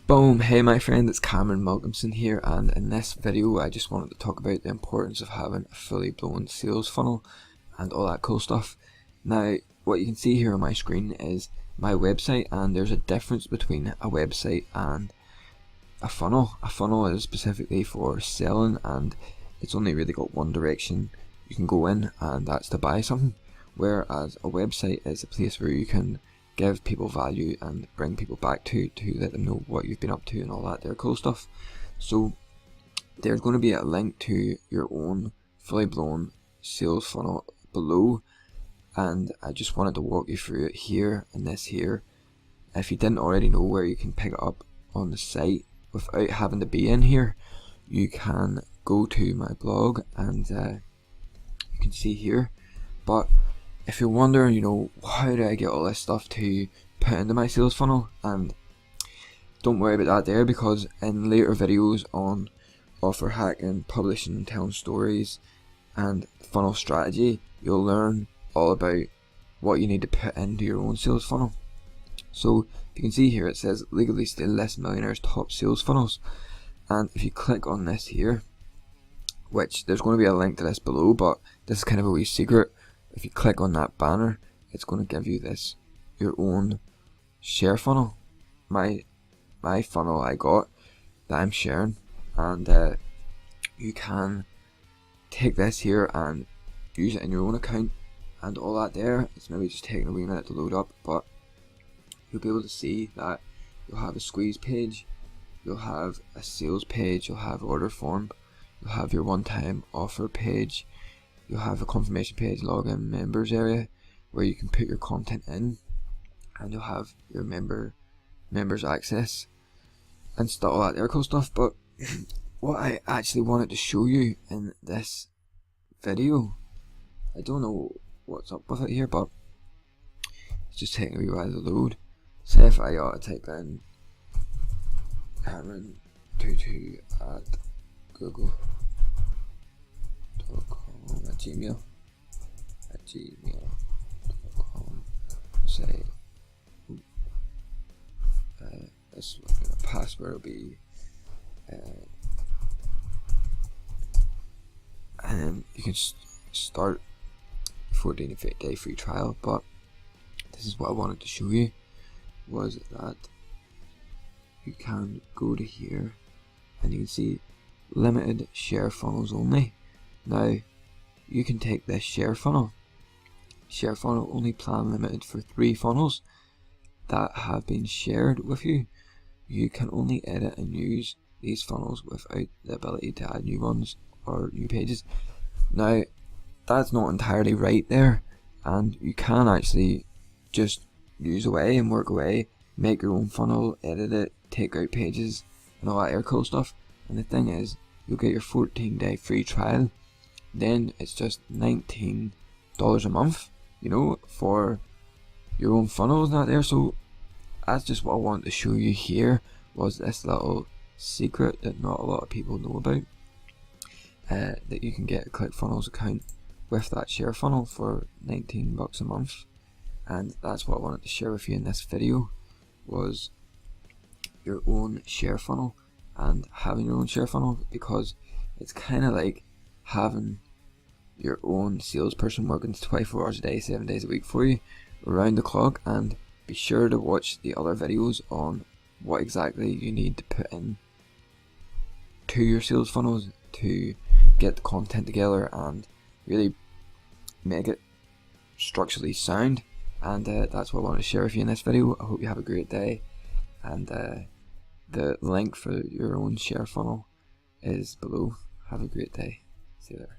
Boom! Hey my friend, it's Malcolmson here, and in this video I just wanted to talk about the importance of having a fully blown sales funnel and all that cool stuff. Now, what you can see here on my screen is my website, and there's a difference between a website and a funnel. A funnel is specifically for selling, and it's only really got one direction you can go in, and that's to buy something, whereas a website is a place where you can give people value and bring people back to let them know what you've been up to and all that there cool stuff. So there's going to be a link to your own fully blown sales funnel below, and I just wanted to walk you through it here and this here. If you didn't already know where you can pick it up on the site without having to be in here, you can go to my blog and you can see here. But if you're wondering, how do I get all this stuff to put into my sales funnel, and don't worry about that there, because in later videos on offer hacking, publishing, telling stories, and funnel strategy, you'll learn all about what you need to put into your own sales funnel. So you can see here it says legally stainless millionaires top sales funnels, and if you click on this here, which there's going to be a link to this below, but this is kind of a wee secret. If you click on that banner, it's going to give you this, your own share funnel. My funnel I got that I'm sharing, and you can take this here and use it in your own account and all that there. It's maybe just taking a wee minute to load up, but you'll be able to see that you'll have a squeeze page, you'll have a sales page, you'll have order form, you'll have your one-time offer page, you'll have a confirmation page, login, members area where you can put your content in, and you'll have your members access and stuff, all that there cool stuff. But what I actually wanted to show you in this video, I don't know what's up with it here, but it's just taking a wee while to load. Say if I type in Cameron22 at google.com at gmail.com, say this password will be and then you can start 14-day free trial. But this is what I wanted to show you, was that you can go to here and you can see limited share funnels only. Now you can take this share funnel only plan limited for 3 funnels that have been shared with you. You can only edit and use these funnels without the ability to add new ones or new pages. Now that's not entirely right there, and you can actually just use away and work away, make your own funnel, edit it, take out pages and all that air cool stuff. And the thing is, you'll get your 14-day free trial. Then it's just $19 a month, for your own funnels not there. So that's just what I wanted to show you here, was this little secret that not a lot of people know about, that you can get a ClickFunnels account with that share funnel for $19 a month. And that's what I wanted to share with you in this video, was your own share funnel and having your own share funnel, because it's kind of like having your own salesperson working 24 hours a day, 7 days a week for you, around the clock. And be sure to watch the other videos on what exactly you need to put in to your sales funnels to get the content together and really make it structurally sound. And that's what I want to share with you in this video. I hope you have a great day, and the link for your own share funnel is below. Have a great day. See you there.